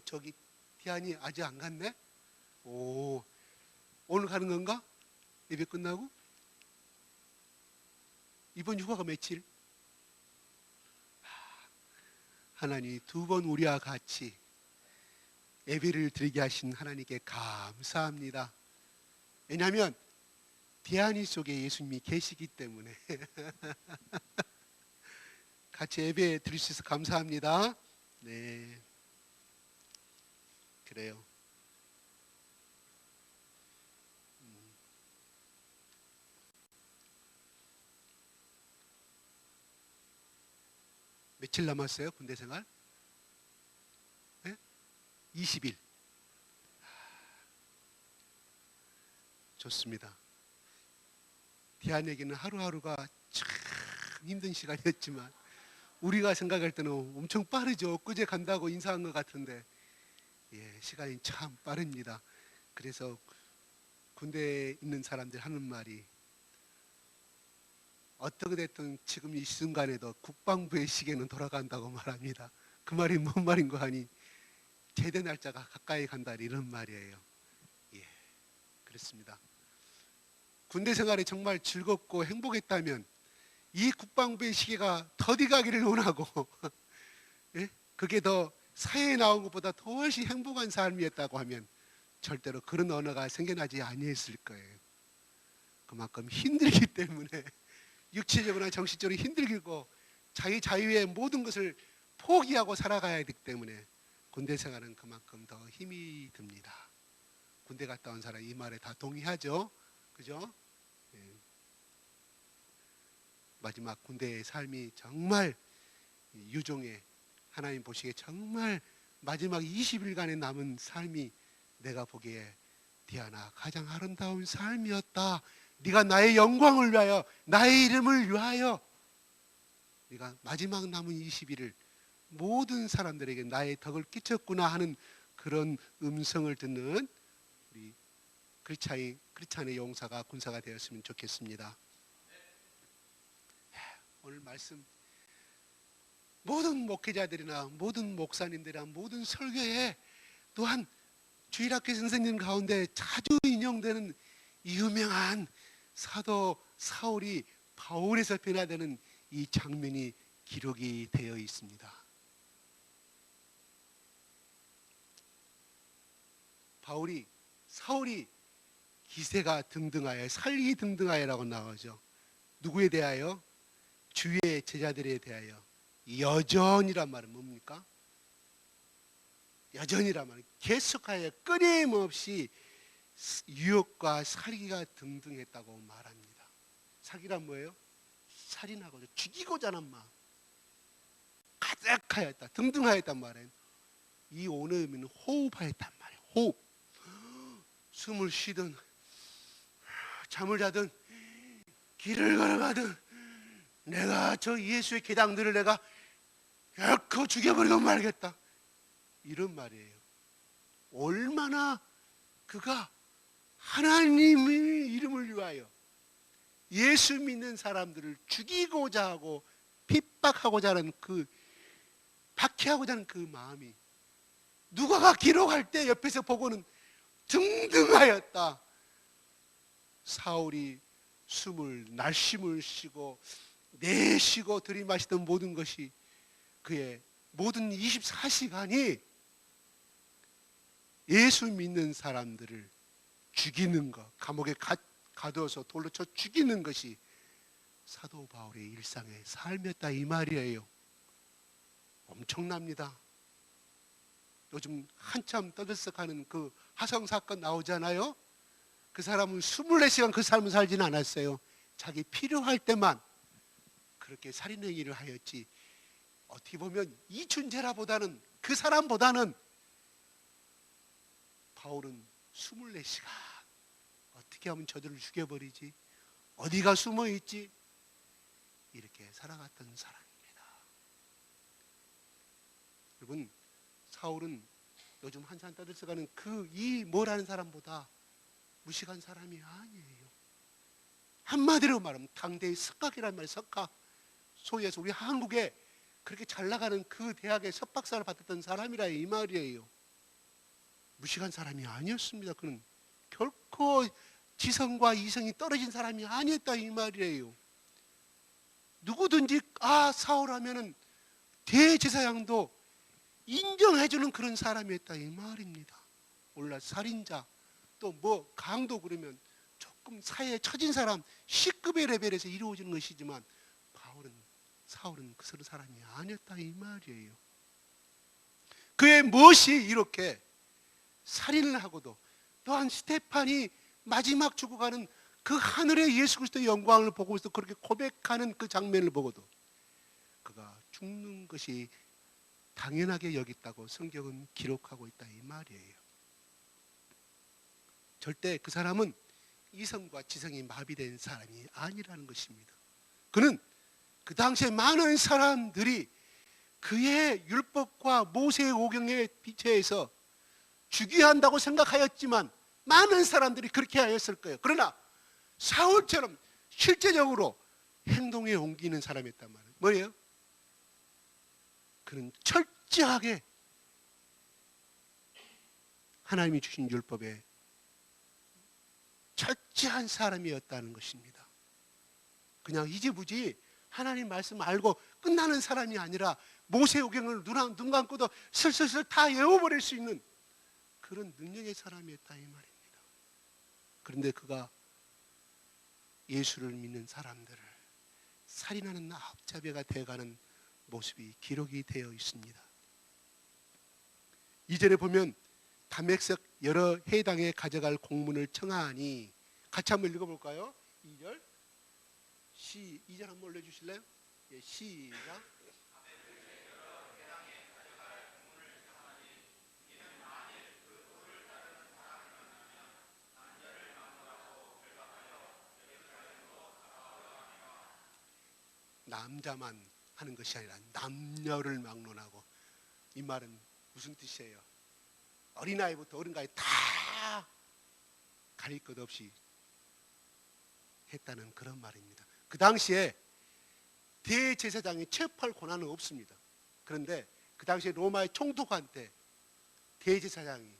저기 디안이 아직 안 갔네? 오늘 가는 건가? 예배 끝나고? 이번 휴가가 며칠? 하나님, 두 번 우리와 같이 예배를 드리게 하신 하나님께 감사합니다. 왜냐하면 디안이 속에 예수님이 계시기 때문에 같이 예배 드릴 수 있어서 감사합니다. 네, 그래요. 며칠 남았어요? 군대 생활? 네? 20일. 좋습니다. 디안에게는 하루하루가 참 힘든 시간이었지만 우리가 생각할 때는 엄청 빠르죠. 그제 간다고 인사한 것 같은데 시간이 참 빠릅니다. 그래서 군대에 있는 사람들 하는 말이 어떻게 됐든 지금 이 순간에도 국방부의 시계는 돌아간다고 말합니다. 그 말이 뭔 말인가 하니 제대 날짜가 가까이 간다 이런 말이에요. 그렇습니다. 군대 생활이 정말 즐겁고 행복했다면 이 국방부의 시계가 더디 가기를 원하고 그게 더 사회에 나온 것보다 더 훨씬 행복한 삶이었다고 하면 절대로 그런 언어가 생겨나지 아니했을 거예요. 그만큼 힘들기 때문에 육체적으로나 정신적으로 힘들고 자유의 모든 것을 포기하고 살아가야 하기 때문에 군대 생활은 그만큼 더 힘이 듭니다. 군대 갔다 온 사람 이 말에 다 동의하죠? 그죠? 마지막 군대의 삶이 정말 유종의 하나님 보시기에 정말 마지막 20일간의 남은 삶이 내가 보기에 디안아 가장 아름다운 삶이었다. 네가 나의 영광을 위하여 나의 이름을 위하여 네가 마지막 남은 20일을 모든 사람들에게 나의 덕을 끼쳤구나 하는 그런 음성을 듣는 우리 크리스찬의 용사가 군사가 되었으면 좋겠습니다. 오늘 말씀 모든 목회자들이나 모든 목사님들이나 모든 설교에 또한 주일학교 선생님 가운데 자주 인용되는 유명한 사도 사울이 바울에서 변화되는 이 장면이 기록이 되어 있습니다. 사울이 기세가 등등하여 살기 등등하여라고 나오죠. 누구에 대하여? 주의 제자들에 대하여. 여전이란 말은 뭡니까? 여전이란 말은 계속하여 끊임없이 유혹과 살기가 등등했다고 말합니다. 살기란 뭐예요? 살인하고 죽이고자 하는 마음 가득하였다, 등등하였단 말이에요. 이 오늘 의미는 호흡하였단 말이에요. 호흡. 숨을 쉬든 잠을 자든 길을 걸어가든 내가 저 예수의 계당들을 내가 결코 죽여버리고 말겠다 이런 말이에요. 얼마나 그가 하나님의 이름을 위하여 예수 믿는 사람들을 죽이고자 하고 핍박하고자 하는 박해하고자 하는 그 마음이 누가가 기록할 때 옆에서 보고는 등등하였다. 사울이 날심을 쉬고 내쉬고 들이마시던 모든 것이 그의 모든 24시간이 예수 믿는 사람들을 죽이는 것, 감옥에 가두어서 돌로 쳐 죽이는 것이 사도 바울의 일상의 삶이었다 이 말이에요. 엄청납니다. 요즘 한참 떠들썩하는 그 화성 사건 나오잖아요. 그 사람은 24시간 그 삶을 살지는 않았어요. 자기 필요할 때만 그렇게 살인행위를 하였지. 어떻게 보면 이춘재라보다는 그 사람보다는 바울은 24시간 어떻게 하면 저들을 죽여버리지? 어디가 숨어있지? 이렇게 살아갔던 사람입니다. 여러분, 사울은 요즘 한참 떠들썩하는 뭐라는 사람보다 무식한 사람이 아니에요. 한마디로 말하면 당대의 석각이란 말이에요. 석각. 소위에서 우리 한국에 그렇게 잘 나가는 그 대학에 석박사를 받았던 사람이라 이 말이에요. 무식한 사람이 아니었습니다. 그는 결코 지성과 이성이 떨어진 사람이 아니었다 이 말이에요. 누구든지 사울 하면은 대제사장도 인정해주는 그런 사람이었다 이 말입니다. 몰라 살인자 또 뭐 강도 그러면 조금 사회에 처진 사람 C급의 레벨에서 이루어지는 것이지만 사울은 그런 사람이 아니었다 이 말이에요. 그의 무엇이 이렇게 살인을 하고도 또한 스테판이 마지막 죽어가는 그 하늘의 예수 그리스도의 영광을 보고서 그렇게 고백하는 그 장면을 보고도 그가 죽는 것이 당연하게 여겼다고 성경은 기록하고 있다 이 말이에요. 절대 그 사람은 이성과 지성이 마비된 사람이 아니라는 것입니다. 그는 그 당시에 많은 사람들이 그의 율법과 모세의 오경에 비춰서 죽여야 한다고 생각하였지만 많은 사람들이 그렇게 하였을 거예요. 그러나 사울처럼 실제적으로 행동에 옮기는 사람이었단 말이에요. 뭐예요? 그는 철저하게 하나님이 주신 율법에 철저한 사람이었다는 것입니다. 그냥 이지부지 하나님 말씀 알고 끝나는 사람이 아니라 모세오경을 눈 감고도 슬슬슬 다 외워버릴 수 있는 그런 능력의 사람이었다 이 말입니다. 그런데 그가 예수를 믿는 사람들을 살인하는 앞잡이가 되어가는 모습이 기록이 되어 있습니다. 이전에 보면 다메섹 여러 해당에 가져갈 공문을 청하니 같이 한번 읽어볼까요? 2절 2절 한번 올려주실래요? 예, 시작. 남자만 하는 것이 아니라 남녀를 막론하고, 이 말은 무슨 뜻이에요? 어린아이부터 어른까지 다 가릴 것 없이 했다는 그런 말입니다. 그 당시에 대제사장이 체포할 권한은 없습니다. 그런데 그 당시에 로마의 총독한 때 대제사장이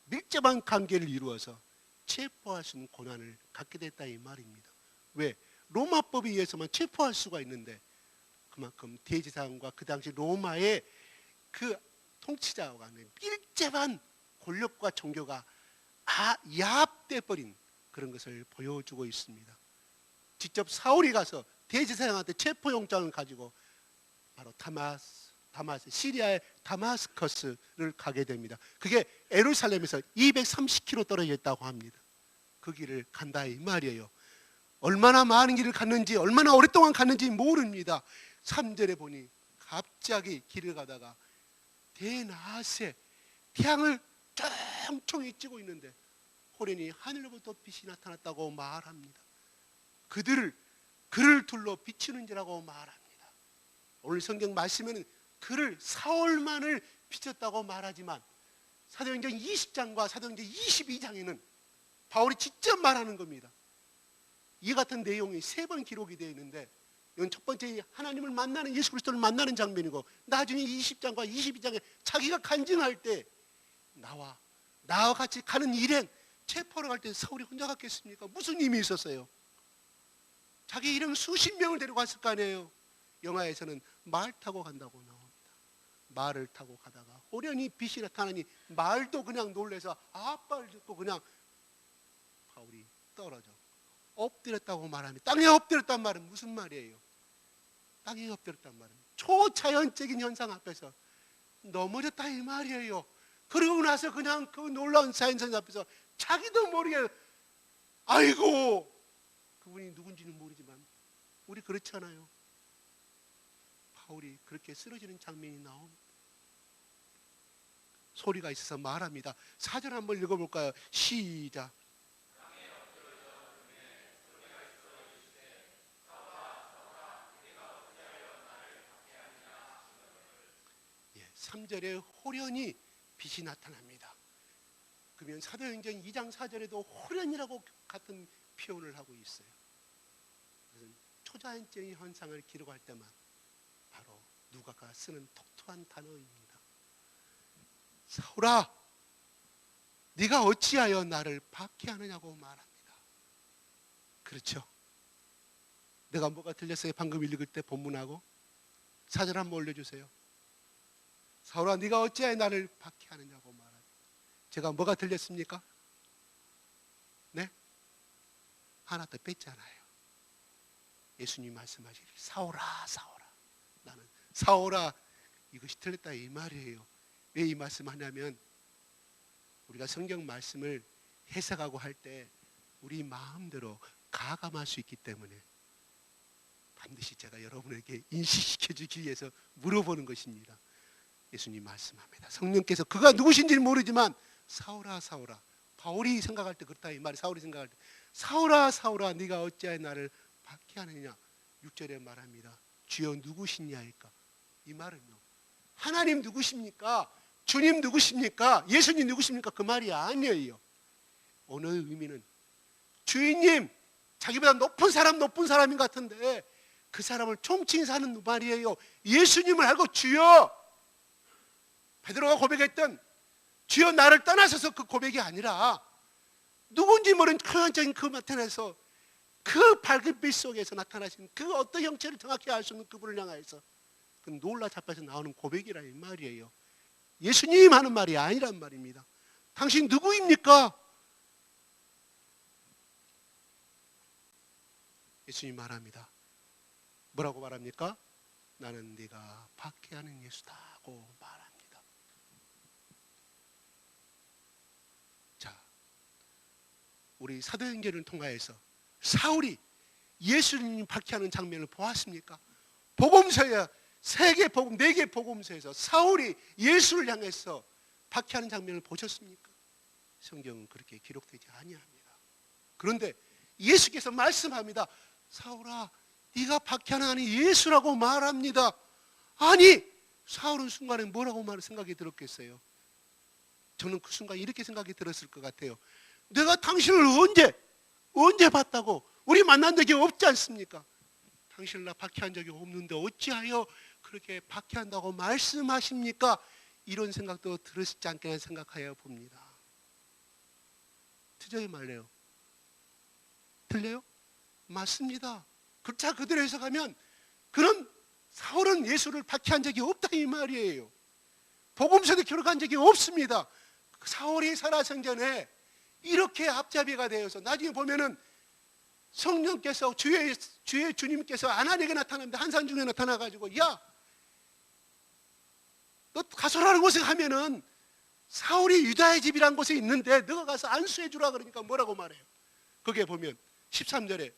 밀접한 관계를 이루어서 체포할 수 있는 권한을 갖게 됐다 이 말입니다. 왜? 로마법에 의해서만 체포할 수가 있는데 그만큼 대제사장과 그 당시 로마의 그 통치자와 간의 밀접한 권력과 종교가 야합돼 버린 그런 것을 보여주고 있습니다. 직접 사울이 가서 대제사장한테 체포영장을 가지고 바로 시리아의 다마스커스를 가게 됩니다. 그게 예루살렘에서 230km 떨어져 있다고 합니다. 그 길을 간다 이 말이에요. 얼마나 많은 길을 갔는지, 얼마나 오랫동안 갔는지 모릅니다. 3절에 보니 갑자기 길을 가다가 대낮에 태양을 쫑쫑이 찌고 있는데 호련히 하늘로부터 빛이 나타났다고 말합니다. 그를 둘러 비추는지라고 말합니다. 오늘 성경 말씀에는 그를 사울만을 비췄다고 말하지만 사도행전 20장과 사도행전 22장에는 바울이 직접 말하는 겁니다. 이 같은 내용이 3번 기록이 되어 있는데, 이건 첫 번째 하나님을 만나는, 예수 그리스도를 만나는 장면이고, 나중에 20장과 22장에 자기가 간증할 때 나와 같이 가는 일행 체포하러 갈 때 사울이 혼자 갔겠습니까? 무슨 힘이 있었어요? 자기 일행 수십 명을 데리고 갔을 거 아니에요. 영화에서는 말 타고 간다고 나옵니다. 말을 타고 가다가 호련히 빛이 나타나니 말도 그냥 놀래서 아빠를 듣고 그냥 바울이 떨어져 엎드렸다고 말합니다. 땅에 엎드렸단 말은 무슨 말이에요? 땅에 엎드렸단 말은 초자연적인 현상 앞에서 넘어졌다 이 말이에요. 그러고 나서 그냥 그 놀라운 자연선 앞에서 자기도 모르게 아이고, 그분이 누군지는 모르지만 우리 그렇잖아요. 바울이 그렇게 쓰러지는 장면이 나옵니다. 소리가 있어서 말합니다. 4절 한번 읽어볼까요? 시작. 예, 3절에 호련히 빛이 나타납니다. 그러면 사도행전 2장 4절에도 호련이라고 같은 표현을 하고 있어요. 그래서 초자연적인 현상을 기록할 때만 바로 누가가 쓰는 독특한 단어입니다. 사울아, 네가 어찌하여 나를 박해하느냐고 말합니다. 그렇죠? 내가 뭐가 들렸어요? 방금 읽을 때 본문하고 사절 한번 올려주세요. 사울아, 네가 어찌하여 나를 박해하느냐고 말합니다. 제가 뭐가 들렸습니까? 네? 하나 더 뺐잖아요. 예수님 말씀하시길 사울아 사울아, 나는 사울아, 이것이 틀렸다 이 말이에요. 왜 이 말씀하냐면 우리가 성경 말씀을 해석하고 할 때 우리 마음대로 가감할 수 있기 때문에 반드시 제가 여러분에게 인식시켜 주기 위해서 물어보는 것입니다. 예수님 말씀합니다. 성령께서 그가 누구신지는 모르지만 사울아 사울아, 바울이 생각할 때 그렇다 이 말이, 사울이 생각할 때 사울아 사울아 네가 어찌하여 나를 박해하느냐. 6절에 말합니다. 주여 누구시냐니까. 이 말은요, 하나님 누구십니까? 주님 누구십니까? 예수님 누구십니까? 그 말이 아니에요. 어느 의미는 주인님, 자기보다 높은 사람인 것 같은데 그 사람을 총칭 사는 말이에요. 예수님을 알고 주여, 베드로가 고백했던 주여 나를 떠나셔서 그 고백이 아니라 누군지 모르는 크한적인 그 나타나서 그 밝은 빛 속에서 나타나신 그 어떤 형체를 정확히 알 수 없는 그분을 향하여서 그 놀라 자빠서 나오는 고백이라 이 말이에요. 예수님 하는 말이 아니란 말입니다. 당신 누구입니까? 예수님 말합니다. 뭐라고 말합니까? 나는 네가 박해하는 예수다고 말합니다. 자, 우리 사도행전을 통하여서 사울이 예수님 박해하는 장면을 보았습니까? 복음서에 세계 복음, 4개 복음서에서 사울이 예수를 향해서 박해하는 장면을 보셨습니까? 성경은 그렇게 기록되지 아니합니다. 그런데 예수께서 말씀합니다. 사울아, 네가 박해하는 예수라고 말합니다. 아니, 사울은 순간에 뭐라고 말을 생각이 들었겠어요? 저는 그 순간 이렇게 생각이 들었을 것 같아요. 내가 당신을 언제 봤다고? 우리 만난 적이 없지 않습니까? 당신을 나 박해한 적이 없는데 어찌하여 그렇게 박해한다고 말씀하십니까? 이런 생각도 들으시지 않겠나 생각하여 봅니다. 틀려요 말래요? 틀려요? 맞습니다. 자, 그대로 해석하면 그런 사울은 예수를 박해한 적이 없다 이 말이에요. 복음서도 기록한 적이 없습니다. 사울이 살아생전에 이렇게 앞잡이가 되어서 나중에 보면은 성령께서 주의 주님께서 아나니에게 나타났는데 한산 중에 나타나가지고 야, 너 가소라는 곳에 가면은 사울이 유다의 집이란 곳에 있는데 너가 가서 안수해 주라 그러니까 뭐라고 말해요? 거기에 보면 13절에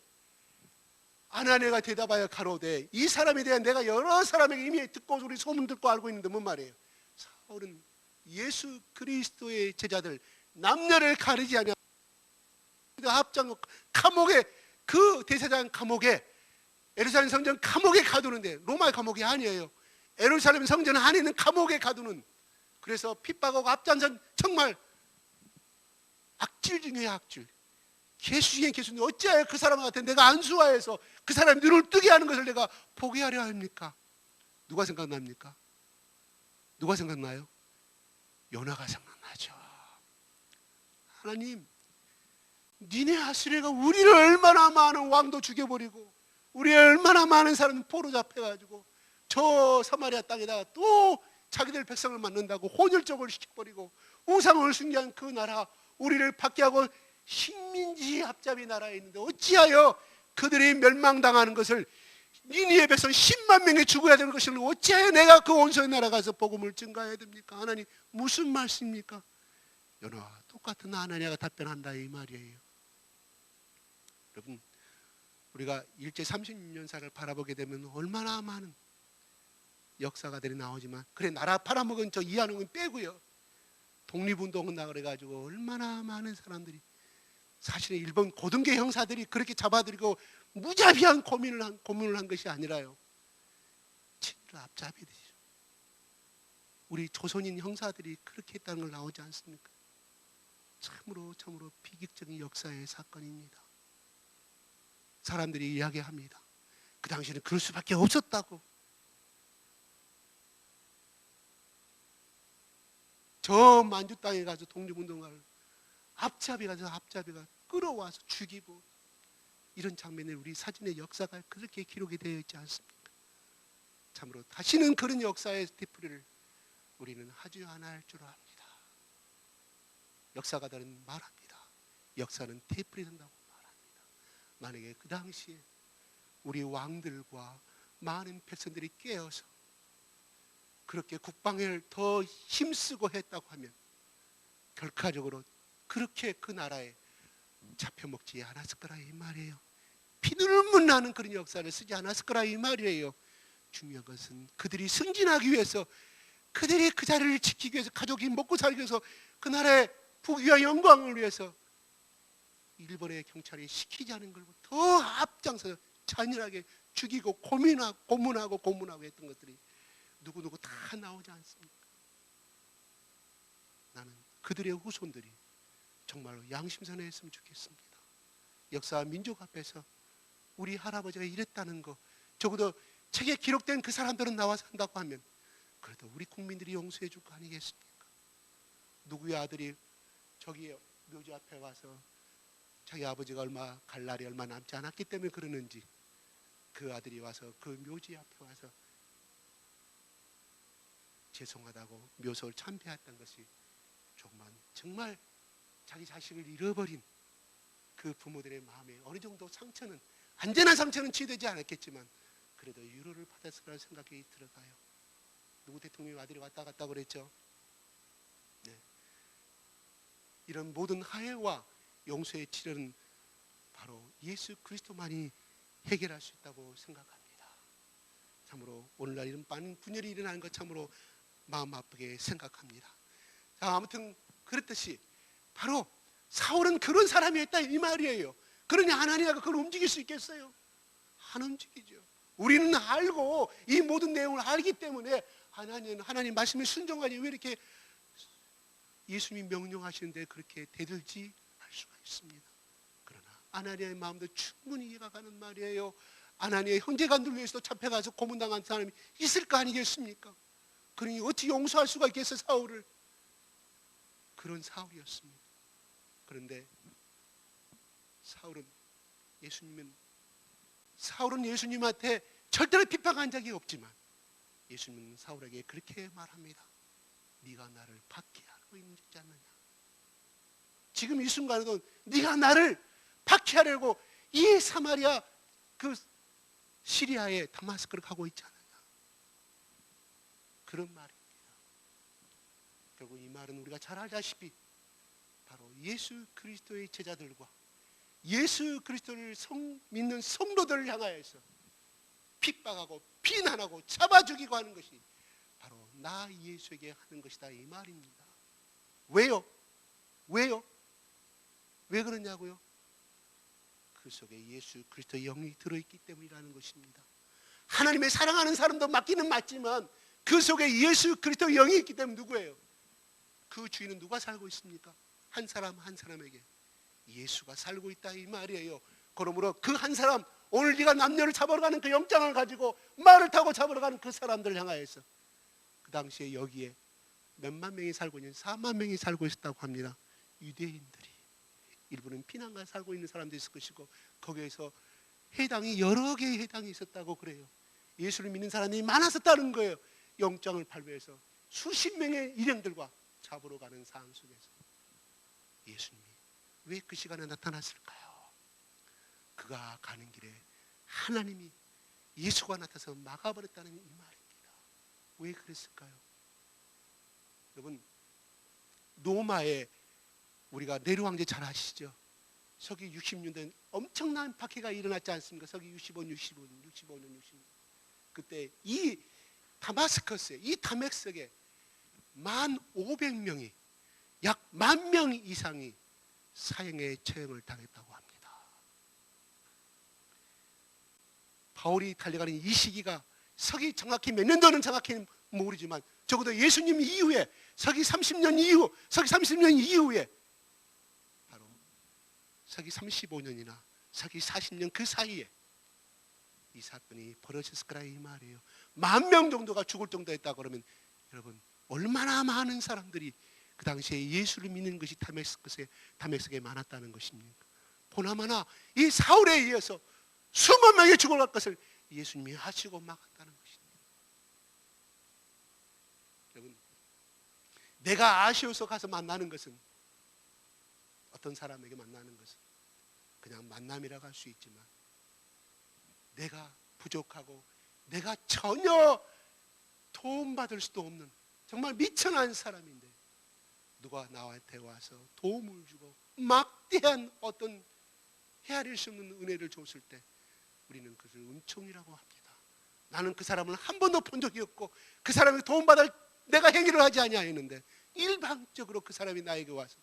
아나니아가 대답하여 가로되 이 사람에 대한 내가 여러 사람에게 이미 듣고 우리 소문 듣고 알고 있는데 뭔 말이에요? 사울은 예수 그리스도의 제자들 남녀를 가리지 아니하고 합장 감옥에, 그 대제사장 감옥에, 예루살렘 성전 감옥에 가두는데, 로마의 감옥이 아니에요. 예루살렘 성전 안에 있는 감옥에 가두는, 그래서 핍박하고 앞장선 정말 악질 중에 악질, 개수 중에 개수인데 어찌하여 그 사람한테 내가 안수하여서 그 사람의 눈을 뜨게 하는 것을 내가 포기하려 합니까? 누가 생각납니까? 누가 생각나요? 요나가 생각나죠. 하나님, 니네 아수레가 우리를 얼마나 많은 왕도 죽여버리고 우리 얼마나 많은 사람 포로 잡혀가지고 저 사마리아 땅에다가 또 자기들 백성을 만든다고 혼혈족을 시켜버리고 우상을 숭배한 그 나라 우리를 박해하고 식민지 앞잡이 나라에 있는데 어찌하여 그들이 멸망당하는 것을, 니니의 백성 10만 명이 죽어야 되는 것을 어찌하여 내가 그 온전히 나라 가서 복음을 증가해야 됩니까? 하나님 무슨 말씀입니까? 요나와 똑같은 아나니아가 답변한다 이 말이에요. 여러분, 우리가 일제 36년사를 바라보게 되면 얼마나 많은 역사가들이 나오지만, 그래 나라 팔아먹은 저 이한웅은 빼고요, 독립운동은 나 그래가지고 얼마나 많은 사람들이, 사실은 일본 고등계 형사들이 그렇게 잡아들이고 무자비한 고문을 한 것이 아니라요, 친일 앞잡이들이죠. 우리 조선인 형사들이 그렇게 했다는 걸 나오지 않습니까? 참으로 비극적인 역사의 사건입니다. 사람들이 이야기합니다. 그 당시에는 그럴 수밖에 없었다고. 저 만주 땅에 가서 독립운동가를 앞잡이가 끌어와서 죽이고, 이런 장면을 우리 사진의 역사가 그렇게 기록이 되어 있지 않습니까? 참으로 다시는 그런 역사의 되풀이를 우리는 하지 않을 줄 압니다. 역사가들은 말합니다. 역사는 되풀이된다고 말합니다. 만약에 그 당시에 우리 왕들과 많은 백성들이 깨어서 그렇게 국방을 더 힘쓰고 했다고 하면 결과적으로 그렇게 그 나라에 잡혀먹지 않았을 거라 이 말이에요. 피눈물 나는 그런 역사를 쓰지 않았을 거라 이 말이에요. 중요한 것은 그들이 승진하기 위해서, 그들이 그 자리를 지키기 위해서, 가족이 먹고 살기 위해서, 그 나라의 부귀와 영광을 위해서 일본의 경찰이 시키지 않은 걸 더 앞장서서 잔인하게 죽이고 고문하고 했던 것들이 누구누구 다 나오지 않습니까? 나는 그들의 후손들이 정말로 양심선에 했으면 좋겠습니다. 역사와 민족 앞에서 우리 할아버지가 이랬다는 거, 적어도 책에 기록된 그 사람들은 나와서 한다고 하면 그래도 우리 국민들이 용서해 줄 거 아니겠습니까? 누구의 아들이 저기 묘지 앞에 와서 자기 아버지가 갈 날이 얼마 남지 않았기 때문에 그러는지, 그 아들이 와서 그 묘지 앞에 와서 죄송하다고 묘소를 참배했던 것이 정말 자기 자식을 잃어버린 그 부모들의 마음에 어느 정도 상처는, 완전한 상처는 치유되지 않았겠지만 그래도 위로를 받았을 거라는 생각이 들어가요. 누구 대통령이 아들이 왔다 갔다 그랬죠. 네. 이런 모든 화해와 용서의 치료는 바로 예수 그리스도만이 해결할 수 있다고 생각합니다. 참으로 오늘날 이런 많은 분열이 일어나는 것 참으로 마음 아프게 생각합니다. 자, 아무튼 그렇듯이 바로 사울은 그런 사람이었다 이 말이에요. 그러니 하나님이 그걸 움직일 수 있겠어요? 안 움직이죠. 우리는 알고 이 모든 내용을 알기 때문에 하나님 말씀에 순종하니 왜 이렇게 예수님이 명령하시는데 그렇게 대들지 할 수가 있습니다. 그러나 아나니아의 마음도 충분히 이해가 가는 말이에요. 아나니아의 형제간들 위해서도 잡혀가서 고문당한 사람이 있을 거 아니겠습니까? 그러니 어떻게 용서할 수가 있겠어요, 사울을? 그런 사울이었습니다. 그런데 사울은 예수님한테 절대로 비판한 적이 없지만 예수님은 사울에게 그렇게 말합니다. 네가 나를 박해하고 있지 않느냐? 지금 이 순간에도 네가 나를 박해하려고 이 사마리아 그 시리아의 다마스크를 가고 있지 않느냐? 그런 말입니다. 결국 이 말은 우리가 잘 알다시피 바로 예수 그리스도의 제자들과 예수 그리스도를 믿는 성도들을 향하여서 핍박하고 비난하고 잡아 죽이고 하는 것이 바로 나 예수에게 하는 것이다 이 말입니다. 왜요? 왜 그러냐고요? 그 속에 예수 그리스도의 영이 들어있기 때문이라는 것입니다. 하나님의 사랑하는 사람도 맞기는 맞지만 그 속에 예수 그리스도의 영이 있기 때문에 누구예요? 그 주인은 누가 살고 있습니까? 한 사람 한 사람에게 예수가 살고 있다 이 말이에요. 그러므로 그 한 사람, 오늘 네가 남녀를 잡으러 가는 그 영장을 가지고 말을 타고 잡으러 가는 그 사람들을 향하여서 그 당시에 여기에 몇만 명이 살고 있는 4만 명이 살고 있었다고 합니다. 유대인들이 일부는 피난가 살고 있는 사람도 있을 것이고 거기에서 해당이 여러 개의 해당이 있었다고 그래요. 예수를 믿는 사람이 많았었다는 거예요. 영장을 발부해서 수십 명의 일행들과 잡으러 가는 상황 속에서 예수님이 왜 그 시간에 나타났을까요? 그가 가는 길에 하나님이 예수가 나타나서 막아버렸다는 이 말입니다. 왜 그랬을까요? 여러분, 로마에 우리가 네로 황제 잘 아시죠? 서기 60년대 엄청난 박해가 일어났지 않습니까? 서기 65년. 그때 이 다마스커스에, 이 다메섹에 1,500명이, 약 10,000명 이상이 사형의 처형을 당했다고 합니다. 바울이 달려가는 이 시기가 서기 정확히 몇 년도는 정확히 모르지만 적어도 예수님 이후에 서기 30년 이후에 바로 서기 35년이나 서기 40년 그 사이에 이 사건이 벌어졌을 거라 이 말이에요. 10,000명 정도가 죽을 정도였다 그러면 여러분 얼마나 많은 사람들이 그 당시에 예수를 믿는 것이 다메섹에 많았다는 것입니다. 보나마나 이 사울에 의해서 수만 명이 죽어갈 것을 예수님이 하시고 막았다는 것입니다. 여러분, 내가 아쉬워서 가서 만나는 것은, 어떤 사람에게 만나는 것은 그냥 만남이라고 할 수 있지만, 내가 부족하고 내가 전혀 도움받을 수도 없는 정말 미천한 사람인데 누가 나한테 와서 도움을 주고 막대한 어떤 헤아릴 수 없는 은혜를 줬을 때 우리는 그것을 은총이라고 합니다. 나는 그 사람을 한 번도 본 적이 없고 그 사람이 도움받을 내가 행위를 하지 아니하였는데 일방적으로 그 사람이 나에게 와서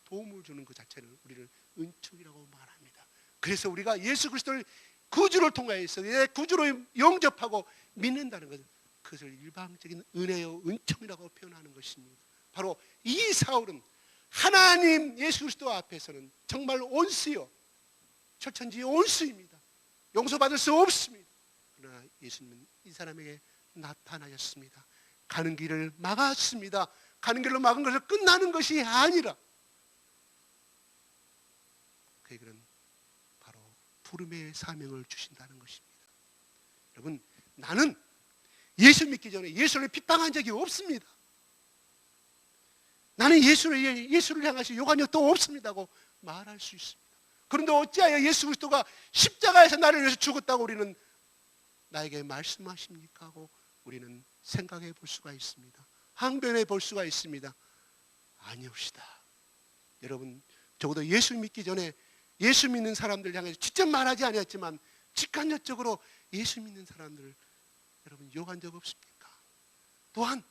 도움을 주는 그 자체를 우리는 은총이라고 말합니다. 그래서 우리가 예수 그리스도를 구주를 통하여서 구주로 영접하고 믿는다는 것은 그것을 일방적인 은혜요 은총이라고 표현하는 것입니다. 바로 이 사울은 하나님 예수 그리스도 앞에서는 정말 온수요, 철천지의 온수입니다. 용서받을 수 없습니다. 그러나 예수님은 이 사람에게 나타나셨습니다. 가는 길을 막았습니다. 가는 길로 막은 것을 끝나는 것이 아니라 그에게는 바로 부름의 사명을 주신다는 것입니다. 여러분, 나는 예수 믿기 전에 예수를 핍박한 적이 없습니다. 나는 예수를 향하여 욕한 적도 없습니다고 말할 수 있습니다. 그런데 어찌하여 예수 그리스도가 십자가에서 나를 위해서 죽었다고 우리는 나에게 말씀하십니까 하고 우리는 생각해 볼 수가 있습니다. 항변해 볼 수가 있습니다. 아니옵시다. 여러분, 적어도 예수 믿기 전에 예수 믿는 사람들 향해서 직접 말하지 아니했지만 직간접적으로 예수 믿는 사람들을 여러분 욕한 적 없습니까? 또한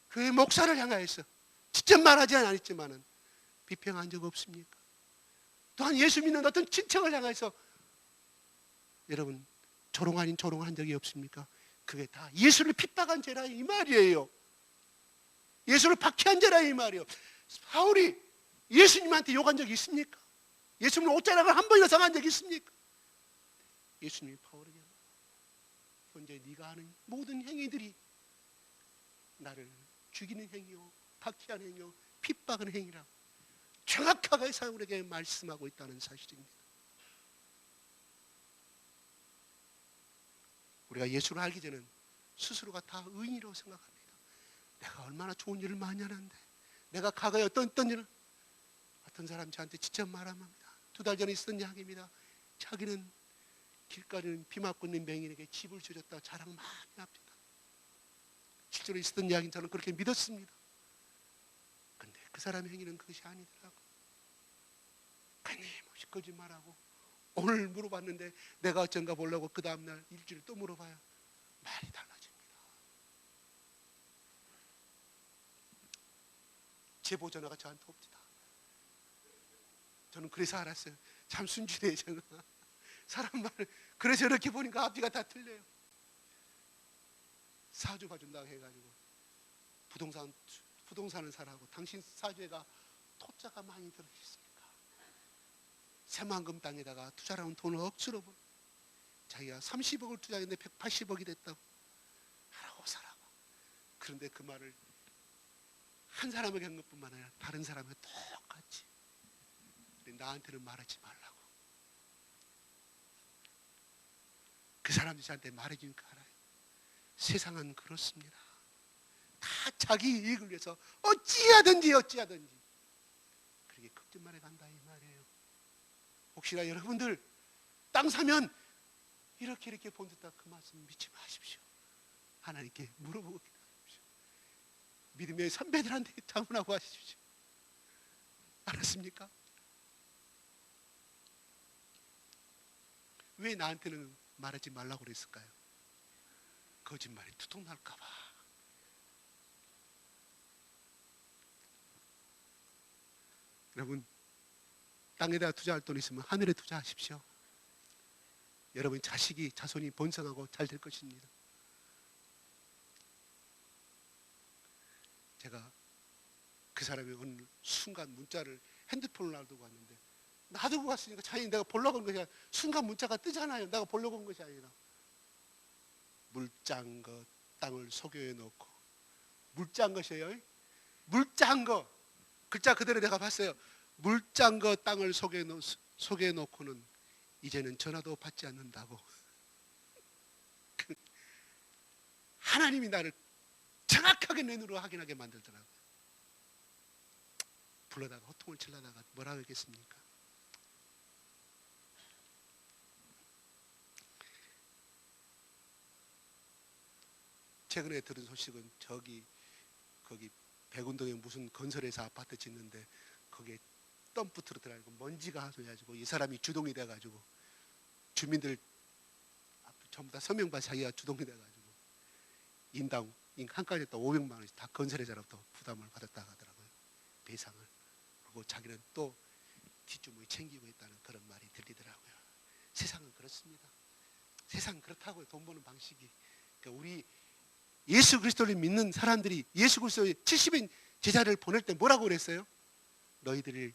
교회 목사를 향하여서 직접 말하지 않았지만 비평한 적 없습니까? 또한 예수 믿는 어떤 친척을 향해서 여러분 조롱 아닌 조롱한 적이 없습니까? 그게 다 예수를 핍박한 죄라 이 말이에요. 예수를 박해한 죄라 이 말이에요. 바울이 예수님한테 욕한 적이 있습니까? 예수님을 옷자락을 한 번이나 상한 적이 있습니까? 예수님이 바울에게 현재 네가 하는 모든 행위들이 나를 죽이는 행위요, 박해하는 행위요, 핍박하는 행위라고 정확하게 사울에게 말씀하고 있다는 사실입니다. 우리가 예수를 알기 전에는 스스로가 다 의인이라고 생각합니다. 내가 얼마나 좋은 일을 많이 하는데, 내가 과거에 어떤 일을, 어떤 사람 저한테 직접 말합니다. 2달 전에 있었던 이야기입니다. 자기는 길가는 비 맞고 있는 맹인에게 집을 주셨다 자랑 많이 합니다. 실제로 있었던 이야기는 저는 그렇게 믿었습니다. 그런데 그 사람의 행위는 그것이 아니더라고요. 끊임없이 거짓말하고 오늘 물어봤는데 내가 어쩐가 보려고 그 다음날 일주일 또 물어봐요. 말이 달라집니다. 제보 전화가 저한테 옵니다. 저는 그래서 알았어요. 참 순진해 제가. 사람 말을 그래서 이렇게 보니까 앞뒤가 다 틀려요. 사주 봐준다고 해가지고 부동산을 사라고. 당신 사주에가 토자가 많이 들어있습니까? 새만금 땅에다가 투자를 하면 돈을 억수로 벌. 자기가 30억을 투자했는데 180억이 됐다고 하라고 사라고. 그런데 그 말을 한 사람에게 한 것뿐만 아니라 다른 사람에게 똑같이 나한테는 말하지 말라고. 그 사람들이 저한테 말해주니까 알아요. 세상은 그렇습니다. 다 자기 이익을 위해서 어찌하든지 그렇게 걱정만 해간다 이 말이에요. 혹시나 여러분들 땅 사면 이렇게 본 듯한 그 말씀 믿지 마십시오. 하나님께 물어보고 기도하십시오. 믿음의 선배들한테 자문하고 하십시오. 알았습니까? 왜 나한테는 말하지 말라고 그랬을까요? 거짓말이 두통 날까 봐. 여러분, 땅에다 투자할 돈 있으면 하늘에 투자하십시오. 여러분 자손이 번성하고 잘 될 것입니다. 제가 그 사람이 어느 순간 문자를 핸드폰을 놔두고 왔는데, 놔두고 왔으니까 자연히 내가 보려고 온 것이 아니라 순간 문자가 뜨잖아요. 내가 보려고 온 것이 아니라 물장거 땅을 소교에 넣고 물짠 것이에요. 물짠 거. 글자 그대로 내가 봤어요. 물짠 거 땅을 속에 놓고는 이제는 전화도 받지 않는다고. 하나님이 나를 정확하게 내 눈으로 확인하게 만들더라고요. 불러다가 호통을 치려다가 뭐라고 했겠습니까? 최근에 들은 소식은 거기 백운동에 무슨 건설회사 아파트 짓는데 거기에 덤프 트럭들어가지고 먼지가 하소해가지고 이 사람이 주동이 돼가지고 주민들 전부 다 서명받아 자기가 주동이 돼가지고 인당 한 가지당 500만 원씩 다 건설회사로부터 부담을 받았다 하더라고요. 배상을. 그리고 자기는 또 뒷주머니 챙기고 있다는 그런 말이 들리더라고요. 세상은 그렇습니다. 세상은 그렇다고요. 돈 버는 방식이. 그러니까 우리 예수 그리스도를 믿는 사람들이 예수 그리스도의 70인 제자를 보낼 때 뭐라고 그랬어요? 너희들이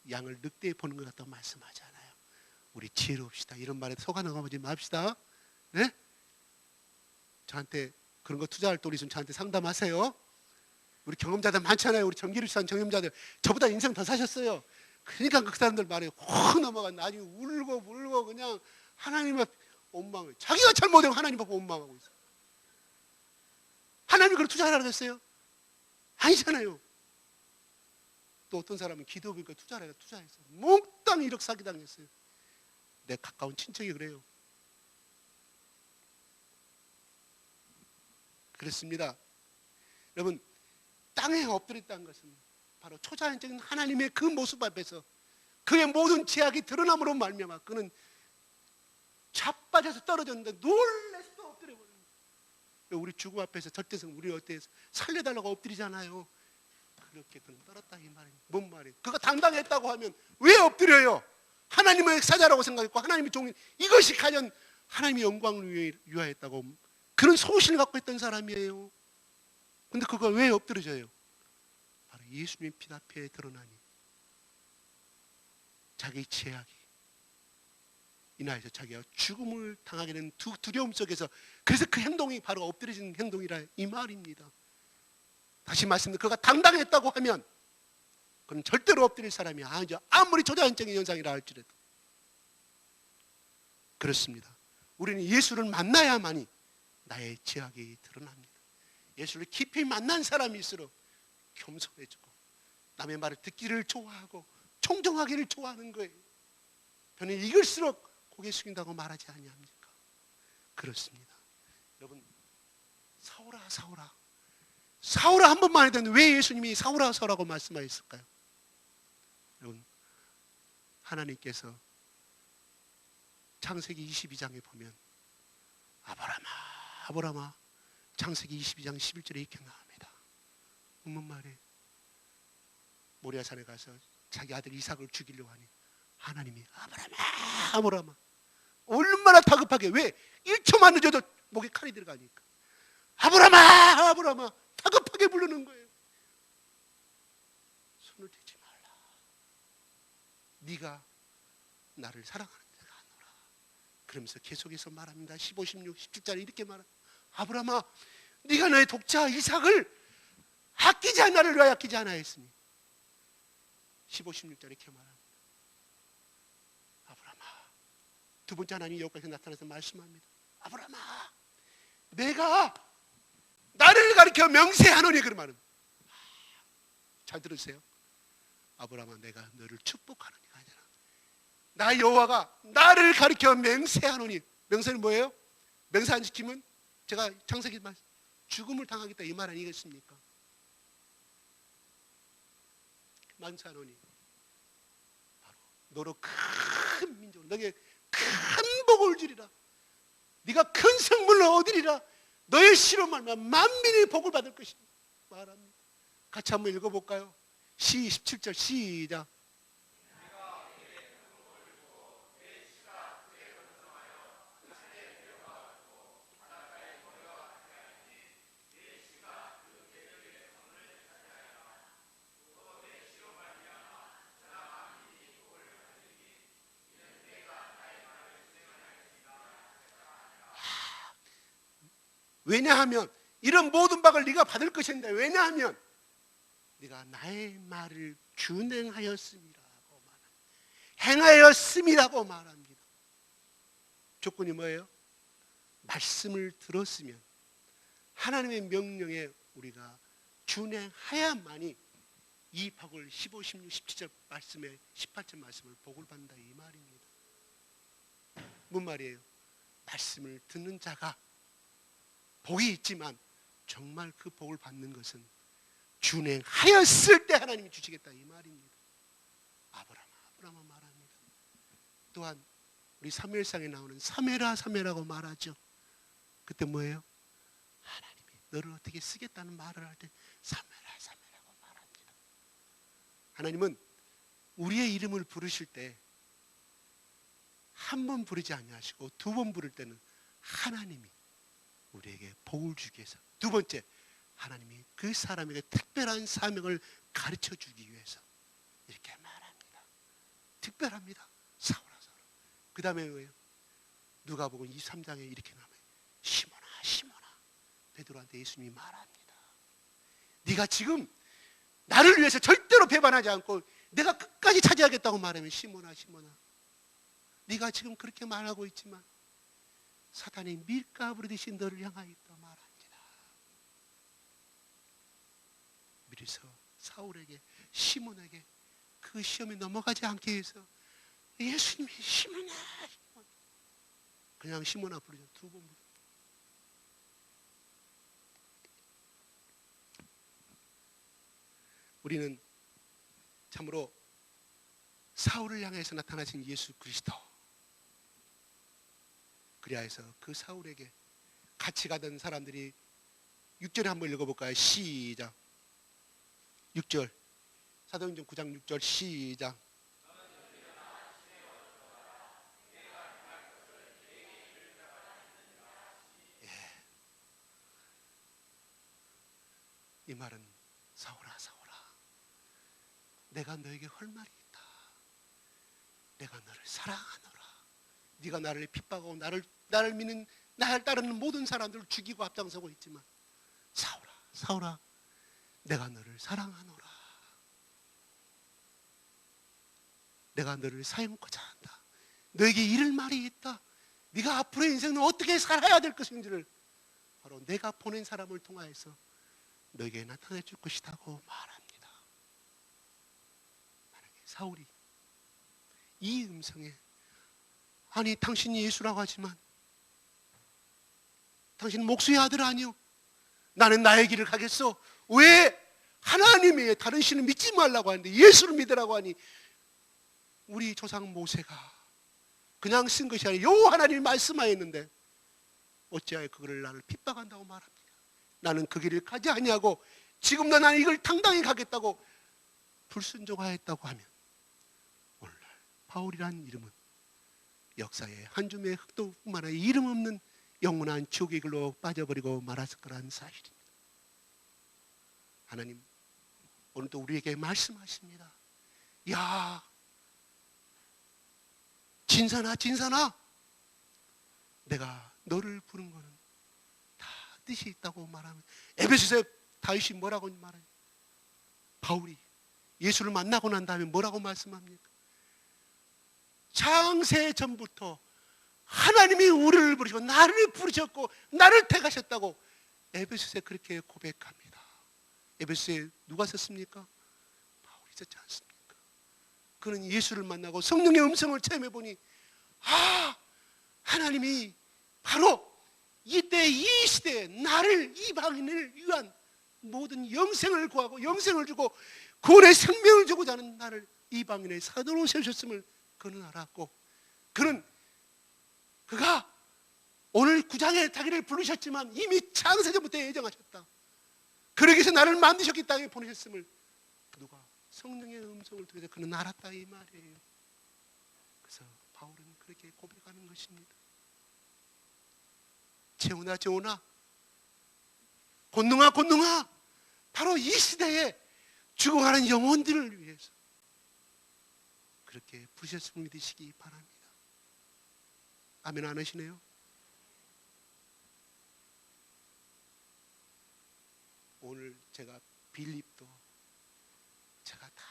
양을 늑대에 보는 것 같다고 말씀하잖아요. 우리 지혜롭시다. 이런 말에 속아넘어가지 맙시다. 네? 저한테 그런 거 투자할 돈 있으면 저한테 상담하세요. 우리 경험자들 많잖아요. 우리 전기를 산 경험자들 저보다 인생 더 사셨어요. 그러니까 그 사람들 말에 확 넘어가 나중에 울고 그냥 하나님 앞에 원망을, 자기가 잘못하고 하나님 앞에 원망하고 있어요. 하나님이 그걸 투자하라고 했어요? 아니잖아요. 또 어떤 사람은 기도 보니까 투자하라고 투자했어요. 몽땅 1억 사기당했어요. 내 가까운 친척이 그래요. 그렇습니다. 여러분, 땅에 엎드렸다는 것은 바로 초자연적인 하나님의 그 모습 앞에서 그의 모든 제약이 드러남으로 말미암아 그는 자빠져서 떨어졌는데 놀라서 또 엎드려버려요. 우리 죽음 앞에서 절대성 우리 어때서 살려달라고 엎드리잖아요. 그렇게 그는 떨었다 이 말이에요. 뭔 말이에요? 그가 당당했다고 하면 왜 엎드려요? 하나님의 사자라고 생각했고 하나님의 종인, 이것이 가장 하나님의 영광을 위하였다고 그런 소신을 갖고 있던 사람이에요. 근데 그걸 왜 엎드려져요? 바로 예수님 피 앞에 드러나니 자기의 죄악이 인하여서 자기가 죽음을 당하게 된 두려움 속에서, 그래서 그 행동이 바로 엎드려지는 행동이라 이 말입니다. 다시 말씀드립니다. 그가 당당했다고 하면 그는 절대로 엎드릴 사람이 아니죠. 아무리 초자연적인 현상이라 할지라도. 그렇습니다. 우리는 예수를 만나야만이 나의 죄악이 드러납니다. 예수를 깊이 만난 사람일수록 겸손해지고 남의 말을 듣기를 좋아하고 청정하기를 좋아하는 거예요. 저는 이길수록 고개 숙인다고 말하지 아니합니까? 그렇습니다. 여러분, 사울아 사울아 사울아 한 번만 해도 되는데 왜 예수님이 사울아 사울아라고 말씀하셨을까요? 여러분, 하나님께서 창세기 22장에 보면 아브라함아 아브라함아, 창세기 22장 11절에 이렇게 나옵니다. 무슨 말이에요? 모리아산에 가서 자기 아들 이삭을 죽이려고 하니 하나님이 아브라함아 아브라함아, 얼마나 다급하게, 왜 1초만 늦어도 목에 칼이 들어가니까 아브라함아 아브라함아 다급하게 부르는 거예요. 손을 대지 말라. 네가 나를 사랑하는 자가 아노라. 그러면서 계속해서 말합니다. 15, 16, 17절에 이렇게 말합니다. 아브라함아, 네가 너의 독자 이삭을 아끼지 않아 나를 왜 아끼지 않아 했으니 15, 16절에 이렇게 말합니다. 아브라함아, 두 번째 하나님이 여기까지 나타나서 말씀합니다. 아브라함아, 내가 나를 가리켜 명세하노니, 그런 말은 잘 들으세요. 아브라함아, 내가 너를 축복하노니가 아니라 나 여호와가 나를 가리켜 맹세하노니. 명세는 뭐예요? 맹세 안 지키면 제가 창세기 말 죽음을 당하겠다 이 말 아니겠습니까? 맹세하노니 바로 너로 큰 민족을, 너에게 큰 복을 주리라. 네가 큰 성물을 얻으리라. 너의 씨로 말미암아 만민이 복을 받을 것이다 말합니다. 같이 한번 읽어볼까요? 17절 시작. 왜냐하면 이런 모든 박을 네가 받을 것인데, 왜냐하면 네가 나의 말을 준행하였음이라고 말합니다. 행하였음이라고 말합니다. 조건이 뭐예요? 말씀을 들었으면, 하나님의 명령에 우리가 준행해야만이 이 박을 15, 16, 17절 말씀에 18절 말씀을 복을 받는다 이 말입니다. 뭔 말이에요? 말씀을 듣는 자가 복이 있지만 정말 그 복을 받는 것은 준행하였을 때 하나님이 주시겠다 이 말입니다. 아브라함아 말합니다. 또한 우리 사무엘상에 나오는 사메라고 말하죠. 그때 뭐예요? 하나님이 너를 어떻게 쓰겠다는 말을 할 때 사메라고 말합니다. 하나님은 우리의 이름을 부르실 때 한 번 부르지 아니하시고 두 번 부를 때는 하나님이 우리에게 복을 주기 위해서, 두 번째 하나님이 그 사람에게 특별한 사명을 가르쳐 주기 위해서 이렇게 말합니다. 특별합니다. 사울아. 그 다음에 뭐예요? 누가복음 23장에 이렇게 나와요. 시몬아. 베드로한테 예수님이 말합니다. 네가 지금 나를 위해서 절대로 배반하지 않고 내가 끝까지 차지하겠다고 말하면, 시몬아, 네가 지금 그렇게 말하고 있지만 사탄이 밀가부를 대신 너를 향하여 있다 말합니다. 미리서 사울에게, 시몬에게 그 시험에 넘어가지 않기 위해서 예수님이 시몬아 그냥 시몬아 부르죠. 두 번 부르죠. 우리는 참으로 사울을 향해서 나타나신 예수 그리스도, 그리하여서 그 사울에게 같이 가던 사람들이 6절에 한번 읽어볼까요? 시작. 6절, 사도행전 9장 6절 시작. 이 말은 사울아 내가 너에게 할 말이 있다. 내가 너를 사랑하노라. 네가 나를 핍박하고 나를 믿는, 나를 따르는 모든 사람들을 죽이고 앞장서고 있지만 사울아 내가 너를 사랑하노라. 내가 너를 사용하고자 한다. 너에게 이를 말이 있다. 네가 앞으로의 인생을 어떻게 살아야 될 것인지를 바로 내가 보낸 사람을 통하여서 너에게 나타내 줄 것이라고 말합니다. 만약에 사울이 이 음성에, 아니 당신이 예수라고 하지만 당신은 목수의 아들 아니요, 나는 나의 길을 가겠소. 왜 하나님의 다른 신을 믿지 말라고 하는데 예수를 믿으라고 하니, 우리 조상 모세가 그냥 쓴 것이 아니라 요 하나님이 말씀하였는데 어찌하여 그거를 나를 핍박한다고 말합니까? 나는 그 길을 가지 아니하고 지금도 나는 이걸 당당히 가겠다고 불순종하였다고 하면, 오늘날 바울이라는 이름은 역사의 한 줌의 흙도뿐만 아니라 이름 없는 영원한 지옥의 길로 빠져버리고 말았을 거라는 사실입니다. 하나님 오늘도 우리에게 말씀하십니다. 야, 진산아 내가 너를 부른 거는 다 뜻이 있다고 말하면, 에베소서에 다윗이 뭐라고 말해요? 바울이 예수를 만나고 난 다음에 뭐라고 말씀합니까? 창세 전부터 하나님이 우리를 부르시고 나를 부르셨고 나를 택하셨다고 에베소서에 그렇게 고백합니다. 에베소서에 누가 썼습니까? 바울이 썼지 않습니까? 그는 예수를 만나고 성령의 음성을 체험해 보니, 하나님이 바로 이때 이 시대에 나를, 이방인을 위한 모든 영생을 구하고 영생을 주고 구원의 생명을 주고자 하는 나를 이방인의 사도로 세우셨음을 그는 알았고, 그가 오늘 9장에 자기를 부르셨지만 이미 창세전부터 예정하셨다. 그러기 위해서 나를 만드셨기 땅에 보내셨음을 누가 성령의 음성을 통해서 그는 알았다 이 말이에요. 그래서 바울은 그렇게 고백하는 것입니다. 재훈아 곤능아 바로 이 시대에 죽어가는 영혼들을 위해서 그렇게 부르셨음을 믿으시기 바랍니다. 아멘 안 하시네요? 오늘 제가 빌립도 제가 다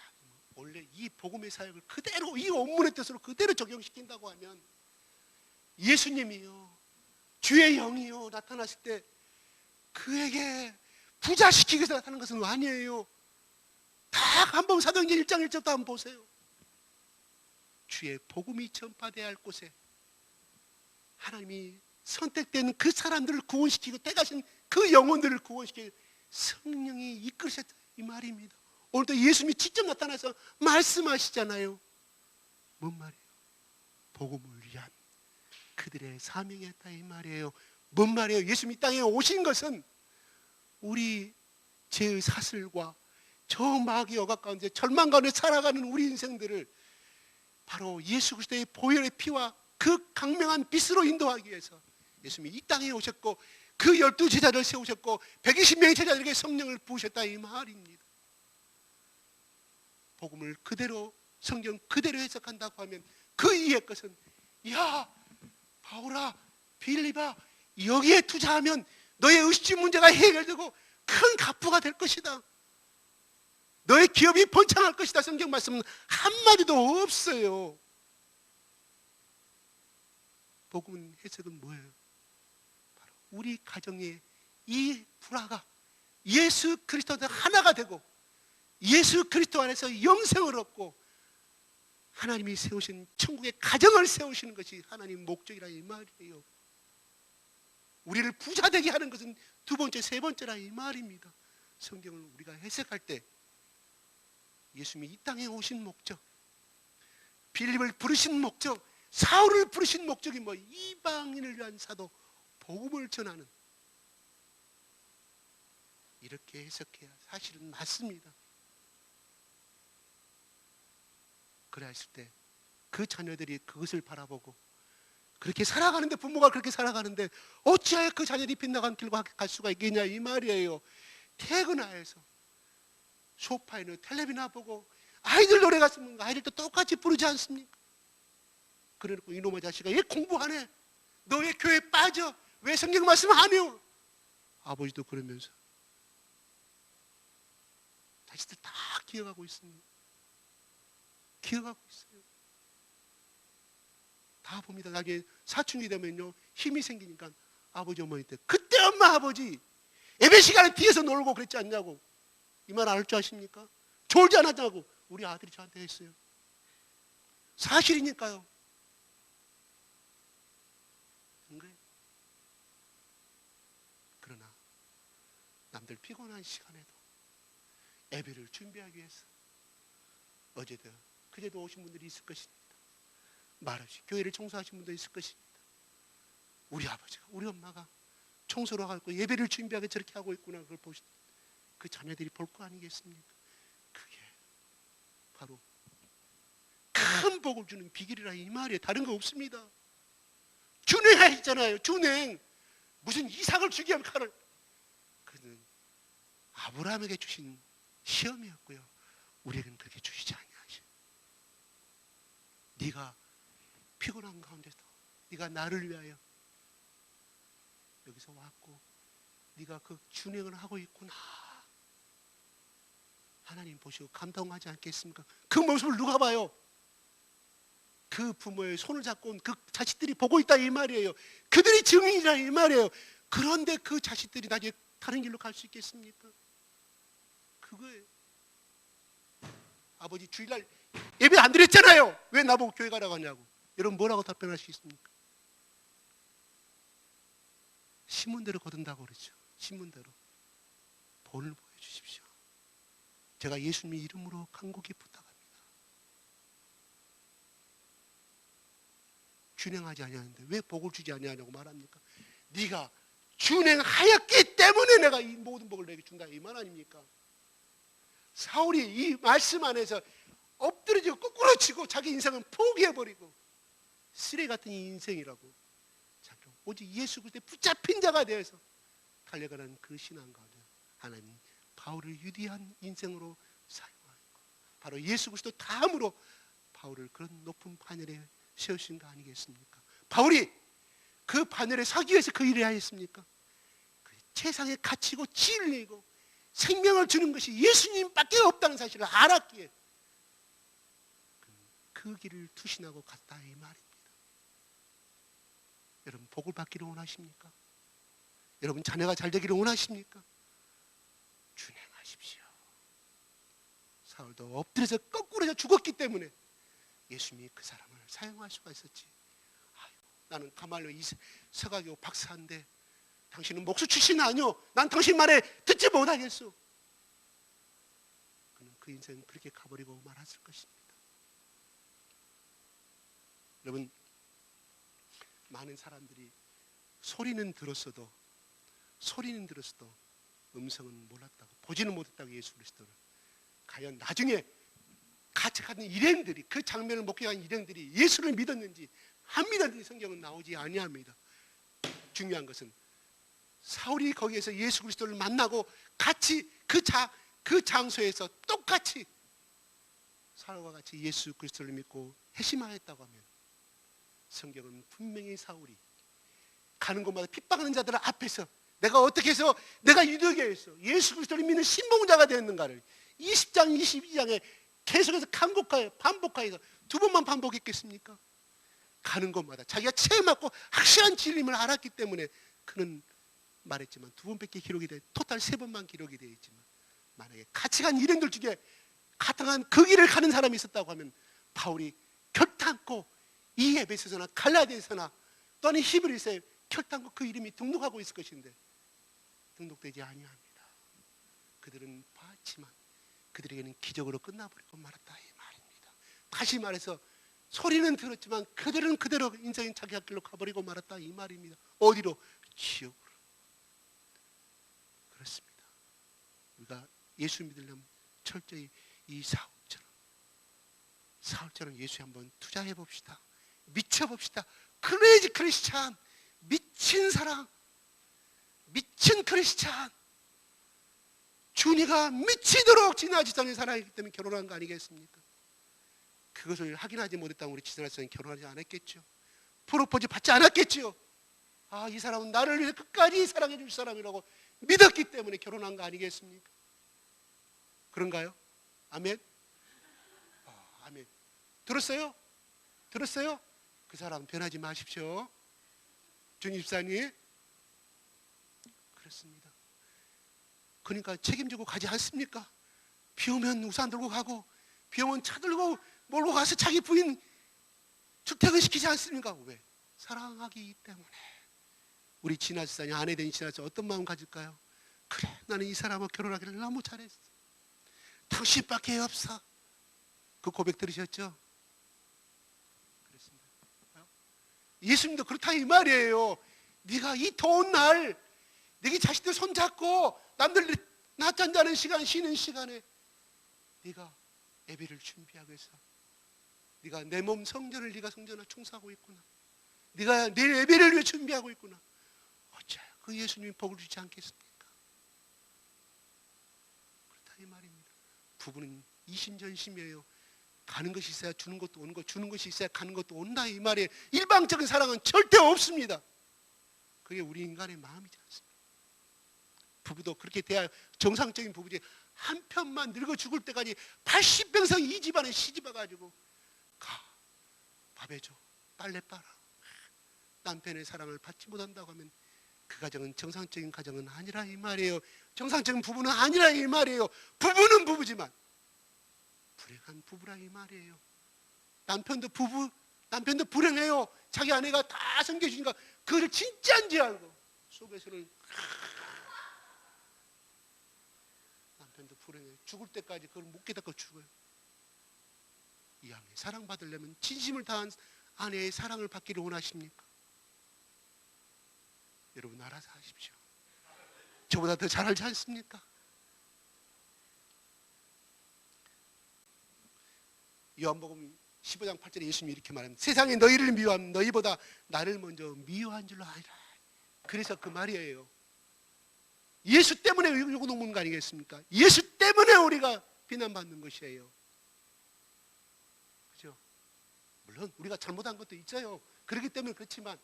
원래 이 복음의 사역을 그대로 이 원문의 뜻으로 그대로 적용시킨다고 하면 예수님이요 주의 영이요 나타나실 때 그에게 부자시키기 위해서 나타나는 것은 아니에요. 다 한번 사도행전 1장 1절부터 한번 보세요. 주의 복음이 전파되어야 할 곳에 하나님이 선택된 그 사람들을 구원시키고 택하신 그 영혼들을 구원시키고 성령이 이끌으셨다 이 말입니다. 오늘도 예수님이 직접 나타나서 말씀하시잖아요. 뭔 말이에요? 복음을 위한 그들의 사명이었다 이 말이에요. 뭔 말이에요? 예수님이 땅에 오신 것은 우리 죄의 사슬과 저 마귀의 억압 가운데 절망 가운데 살아가는 우리 인생들을 바로 예수 그리스도의 보혈의 피와 그 강명한 빛으로 인도하기 위해서 예수님이 이 땅에 오셨고 그 12 제자를 세우셨고 120명의 제자들에게 성령을 부으셨다 이 말입니다. 복음을 그대로 성경 그대로 해석한다고 하면 그 이의 것은 야 바울아 빌립아 여기에 투자하면 너의 의식 문제가 해결되고 큰 갑부가 될 것이다. 너의 기업이 번창할 것이다. 성경 말씀은 한마디도 없어요. 복음 해석은 뭐예요? 바로 우리 가정의 이 불화가 예수 그리스도와 하나가 되고 예수 그리스도 안에서 영생을 얻고 하나님이 세우신 천국의 가정을 세우시는 것이 하나님 목적이라 이 말이에요. 우리를 부자 되게 하는 것은 두 번째, 세 번째라 이 말입니다. 성경을 우리가 해석할 때 예수님이 이 땅에 오신 목적, 빌립을 부르신 목적, 사울을 부르신 목적이 뭐 이방인을 위한 사도, 복음을 전하는 이렇게 해석해야 사실은 맞습니다. 그래 했을 때 그 자녀들이 그것을 바라보고 그렇게 살아가는데 부모가 그렇게 살아가는데 어찌하여 그 자녀들이 빗나간 길과 갈 수가 있겠냐 이 말이에요. 퇴근하여서 소파에는 텔레비나 보고 아이들 노래 같으면 아이들도 똑같이 부르지 않습니까? 그래놓고 이놈의 자식아 얘 공부 안 해. 너 왜 교회 빠져? 왜 성경 말씀 안 해요? 아버지도 그러면서 자식들 다 기억하고 있습니다. 기억하고 있어요. 다 봅니다. 나중에 사춘기 되면요 힘이 생기니까 아버지 어머니 때 그때 엄마 아버지 예배 시간에 뒤에서 놀고 그랬지 않냐고 이 말 알 줄 아십니까? 졸지 않았냐고 우리 아들이 저한테 했어요. 사실이니까요. 그러나 남들 피곤한 시간에도 예배를 준비하기 위해서 어제도 그제도 오신 분들이 있을 것입니다. 말없이 교회를 청소하신 분도 있을 것입니다. 우리 아버지가 우리 엄마가 청소로 가고 예배를 준비하게 저렇게 하고 있구나 그걸 보시 그 자녀들이 볼 거 아니겠습니까? 그게 바로 큰 복을 주는 비결이라 이 말이에요. 다른 거 없습니다. 준행하셨잖아요. 준행. 무슨 이삭을 주기 위한 칼을 그는 아브라함에게 주신 시험이었고요. 우리에게는 그렇게 주시지 아니하시. 네가 피곤한 가운데서 네가 나를 위하여 여기서 왔고 네가 그 준행을 하고 있구나. 하나님 보시고 감동하지 않겠습니까? 그 모습을 누가 봐요? 그 부모의 손을 잡고 온 그 자식들이 보고 있다 이 말이에요. 그들이 증인이라 이 말이에요. 그런데 그 자식들이 나중에 다른 길로 갈 수 있겠습니까? 그거예요. 아버지 주일날 예배 안 드렸잖아요. 왜 나보고 교회 가라고 하냐고. 여러분 뭐라고 답변할 수 있습니까? 신문대로 거둔다고 그러죠. 신문대로. 본을 보여주십시오. 제가 예수님의 이름으로 간곡히 부탁합니다. 준행하지 아니하는데 왜 복을 주지 아니하냐고 말합니까? 네가 준행하였기 때문에 내가 이 모든 복을 내게 준다 이 말 아닙니까? 사울이 이 말씀 안에서 엎드려지고 거꾸로 치고 자기 인생은 포기해버리고 쓰레기 같은 이 인생이라고 오직 예수 그리스도에 붙잡힌 자가 되어서 달려가는 그 신앙 가운데 하나님 바울을 위대한 인생으로 사용하고 바로 예수 그리스도 다음으로 바울을 그런 높은 바늘에 세우신 거 아니겠습니까? 바울이 그 바늘에 서기 위해서 그 일을 하였습니까? 그 세상에 갇히고 진리고 생명을 주는 것이 예수님밖에 없다는 사실을 알았기에 그 길을 투신하고 갔다 이 말입니다. 여러분 복을 받기를 원하십니까? 여러분 자녀가 잘 되기를 원하십니까? 준행하십시오. 사울도 엎드려서 거꾸로 죽었기 때문에 예수님이 그 사람을 사용할 수가 있었지. 아이고, 나는 가말로 이 서가교 박사인데 당신은 목수 출신 아니오. 난 당신 말에 듣지 못하겠소. 그는 그 인생 그렇게 가버리고 말았을 것입니다. 여러분 많은 사람들이 소리는 들었어도 음성은 몰랐다고, 보지는 못했다고 예수 그리스도를. 과연 나중에 같이 가는 일행들이, 그 장면을 목격한 일행들이 예수를 믿었는지 안 믿었는지 성경은 나오지 아니합니다. 중요한 것은 사울이 거기에서 예수 그리스도를 만나고 같이 그 장소에서 똑같이 사울과 같이 예수 그리스도를 믿고 회심하였다고 하면 성경은 분명히 사울이 가는 곳마다 핍박하는 자들 앞에서 내가 어떻게 해서 내가 유대교에서 예수 그리스도를 믿는 신봉자가 되었는가를 20장 22장에 계속해서 반복하여서 두 번만 반복했겠습니까? 가는 곳마다 자기가 체험하고 확실한 진리임을 알았기 때문에 그는 말했지만 두 번밖에 기록이 돼, 토탈 세 번만 기록이 되어 있지만 만약에 같이 간 일행들 중에 같은 그 길을 가는 사람이 있었다고 하면 바울이 결단코 이 에베소서나 갈라디아서나 또는 히브리서에 결단코 그 이름이 등록하고 있을 것인데 등록되지 아니합니다. 그들은 봤지만 그들에게는 기적으로 끝나버리고 말았다 이 말입니다. 다시 말해서 소리는 들었지만 그들은 그대로 인생인 자기 갈 길로 가버리고 말았다 이 말입니다. 어디로? 지옥으로. 그렇습니다. 우리가 예수 믿으려면 철저히 이 사울처럼 예수에 한번 투자해 봅시다. 미쳐 봅시다. 크레이지 크리스찬, 미친 사랑, 미친 크리스찬. 준이가 미치도록 지나치다는 사랑이기 때문에 결혼한 거 아니겠습니까? 그것을 확인하지 못했다면 우리 지나치다는 결혼하지 않았겠죠. 프로포즈 받지 않았겠죠. 아, 이 사람은 나를 위해 끝까지 사랑해 줄 사람이라고 믿었기 때문에 결혼한 거 아니겠습니까? 그런가요? 아멘? 아멘. 들었어요? 들었어요? 그 사람 변하지 마십시오. 주님 집사님. 그렇습니다. 그러니까 책임지고 가지 않습니까? 비 오면 우산 들고 가고 비 오면 차 들고 몰고 가서 자기 부인 출퇴근시키지 않습니까? 왜? 사랑하기 때문에. 우리 지나치다니 아내 된 지나치 어떤 마음 가질까요? 그래, 나는 이 사람하고 결혼하기를 너무 잘했어. 당신밖에 없어. 그 고백 들으셨죠? 그렇습니다. 예수님도 그렇다 이 말이에요. 네가 이 더운 날 네가 자식들 손잡고 남들 낮잠 자는 시간, 쉬는 시간에 네가 예배를 준비하기 위해서 네가 내 몸 성전을 네가 성전에 충성하고 있구나. 네가 내 예배를 위해 준비하고 있구나. 어째 그 예수님이 복을 주지 않겠습니까? 그렇다 이 말입니다. 부부는 이심전심이에요. 가는 것이 있어야 주는 것도 오는 거, 주는 것이 있어야 가는 것도 온다 이 말이에요. 일방적인 사랑은 절대 없습니다. 그게 우리 인간의 마음이지 않습니까? 부부도 그렇게 돼야 정상적인 부부지. 한편만 늙어 죽을 때까지 80평생 이 집안에 시집와가지고 가, 밥 해줘, 빨래 빨아. 남편의 사랑을 받지 못한다고 하면 그 가정은 정상적인 가정은 아니라 이 말이에요. 정상적인 부부는 아니라 이 말이에요. 부부는 부부지만 불행한 부부라 이 말이에요. 남편도 불행해요. 자기 아내가 다 섬겨주니까 그걸 진짜인지 알고 속에서는 남편도 불행해요. 죽을 때까지 그걸 못 깨닫고 죽어요. 이 아내 사랑받으려면 진심을 다한 아내의 사랑을 받기를 원하십니까? 여러분 알아서 하십시오. 저보다 더 잘 알지 않습니까? 요한복음 15장 8절에 예수님이 이렇게 말합니다. 세상에 너희를 미워하면 너희보다 나를 먼저 미워한 줄로 아니라. 그래서 그 말이에요. 예수 때문에 요거 넘는 거 아니겠습니까? 예수 때문에 우리가 비난받는 것이에요. 그죠? 물론 우리가 잘못한 것도 있어요. 그렇기 때문에 그렇지만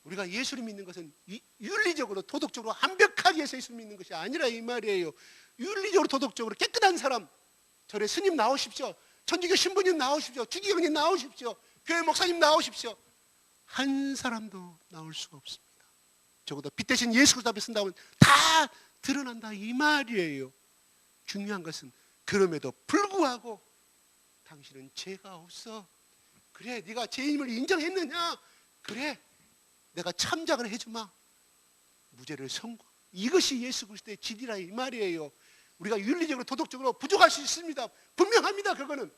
우리가 예수를 믿는 것은 윤리적으로 도덕적으로 완벽하게 해서 예수를 믿는 것이 아니라 이 말이에요. 윤리적으로 도덕적으로 깨끗한 사람, 절에 스님 나오십시오. 천주교 신부님 나오십시오. 주기경님 나오십시오. 교회 목사님 나오십시오. 한 사람도 나올 수가 없습니다. 적어도 빛 대신 예수 그리스도 앞에 쓴다면 다 드러난다 이 말이에요. 중요한 것은 그럼에도 불구하고 당신은 죄가 없어. 그래, 네가 죄인임을 인정했느냐? 그래, 내가 참작을 해주마. 무죄를 선고. 이것이 예수 그리스도의 진리라 이 말이에요. 우리가 윤리적으로 도덕적으로 부족할 수 있습니다. 분명합니다. 그거는.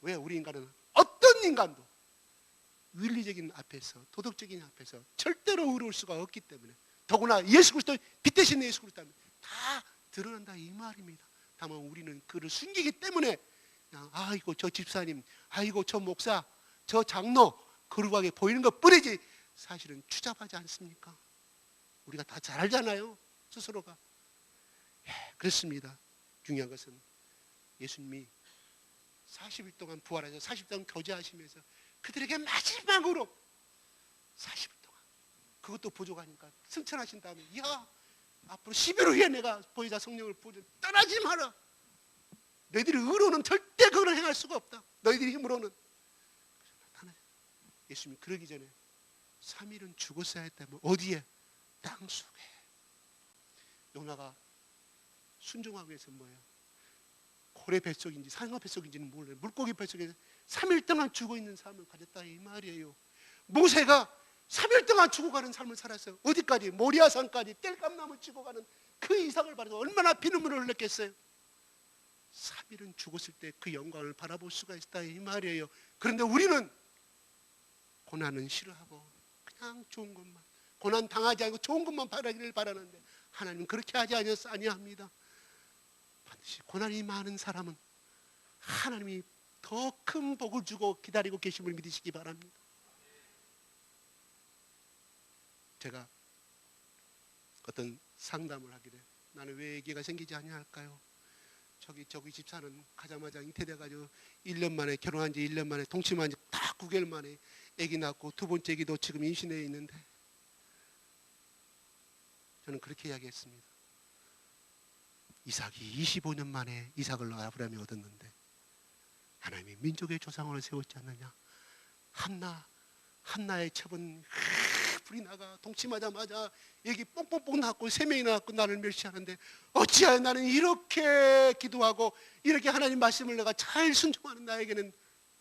왜? 우리 인간은 어떤 인간도 윤리적인 앞에서, 도덕적인 앞에서 절대로 의로울 수가 없기 때문에, 더구나 예수 그리스도 빛 대신 예수 그리스도 다 드러난다 이 말입니다. 다만 우리는 그를 숨기기 때문에 그냥 아이고 저 집사님, 아이고 저 목사, 저 장로 거룩하게 보이는 것 뿐이지 사실은 추잡하지 않습니까? 우리가 다 잘 알잖아요, 스스로가. 그렇습니다. 중요한 것은 예수님이 40일 동안 부활하셔서 40일 동안 교제하시면서 그들에게 마지막으로 40일 동안, 그것도 부족하니까 승천하신 다음에, 야, 앞으로 10일 후에 내가 보혜사 성령을 부어줄, 떠나지 마라. 너희들이 의로는 절대 그걸 행할 수가 없다. 너희들이 힘으로는. 예수님이 그러기 전에 3일은 죽었어야 했다면 어디에? 땅 속에. 요나가 순종하기 위해서 뭐예요? 고래 뱃속인지 상어 뱃속인지는 몰라요. 물고기 뱃속에 3일 동안 죽어있는 삶을 가졌다 이 말이에요. 모세가 3일 동안 죽어가는 삶을 살았어요. 어디까지? 모리아산까지 뗄감나무 찍어가는 그 이상을 바라서 얼마나 피눈물을 흘렸겠어요. 3일은 죽었을 때 그 영광을 바라볼 수가 있다 이 말이에요. 그런데 우리는 고난은 싫어하고 그냥 좋은 것만, 고난 당하지 않고 좋은 것만 바라기를 바라는데 하나님은 그렇게 하지 아니합니다. 반드시 고난이 많은 사람은 하나님이 더 큰 복을 주고 기다리고 계심을 믿으시기 바랍니다. 제가 어떤 상담을 하길래 나는 왜 애기가 생기지 아니할까요? 저기 집사는 가자마자 잉태돼가지고 1년 만에, 결혼한 지 1년 만에, 동침한 지 딱 9개월 만에 애기 낳고 두 번째 애기도 지금 임신해 있는데, 저는 그렇게 이야기했습니다. 이삭이 25년 만에 이삭을 아브라함이 얻었는데 하나님이 민족의 조상으로 세웠지 않느냐. 한나의 첩은 불이 나가 동침하자마자 애기 뽕뽕뽕 낳고 3명이 낳고 나를 멸시하는데 어찌하여 나는 이렇게 기도하고 이렇게 하나님 말씀을 내가 잘 순종하는 나에게는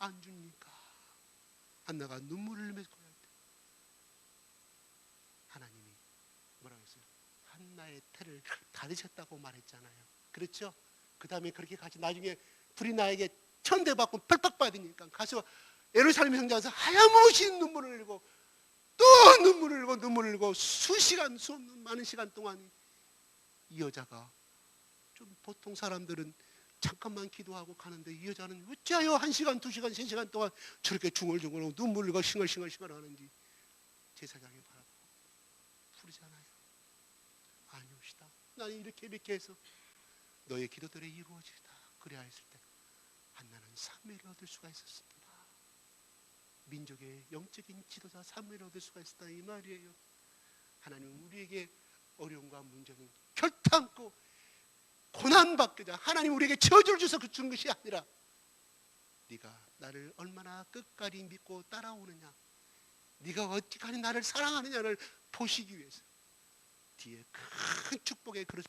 안 줍니까? 한나가 눈물을 맺고 할 때 하나님이 뭐라고 했어요? 한나의 태를 닫으셨다고 말했잖아요. 그렇죠? 그 다음에 그렇게 같이 나중에 불이 나에게 천대받고 펄떡 받으니까 가서 예루살렘 성전에서 하염없이 눈물을 흘리고 또 눈물을 흘리고 수시간, 많은 시간 동안 이 여자가, 좀 보통 사람들은 잠깐만 기도하고 가는데 이 여자는 어찌하여 1시간, 2시간, 3시간 동안 저렇게 중얼중얼 눈물 흘리고 싱얼싱얼 하는지 제사장이 바라보고 부르잖아요. 아니옵시다. 나는 이렇게 해서 너의 기도들이 이루어지다. 그래야 했을 때 한나는 사무엘을 얻을 수가 있었습니다. 민족의 영적인 지도자 사무엘을 얻을 수가 있었다 이 말이에요. 하나님은 우리에게 어려움과 문제는 결탄코 고난받고자 하나님 우리에게 저주를 주셔서 준 것이 아니라 네가 나를 얼마나 끝까지 믿고 따라오느냐, 네가 어찌까지 나를 사랑하느냐를 보시기 위해서 뒤에 큰 축복의 그릇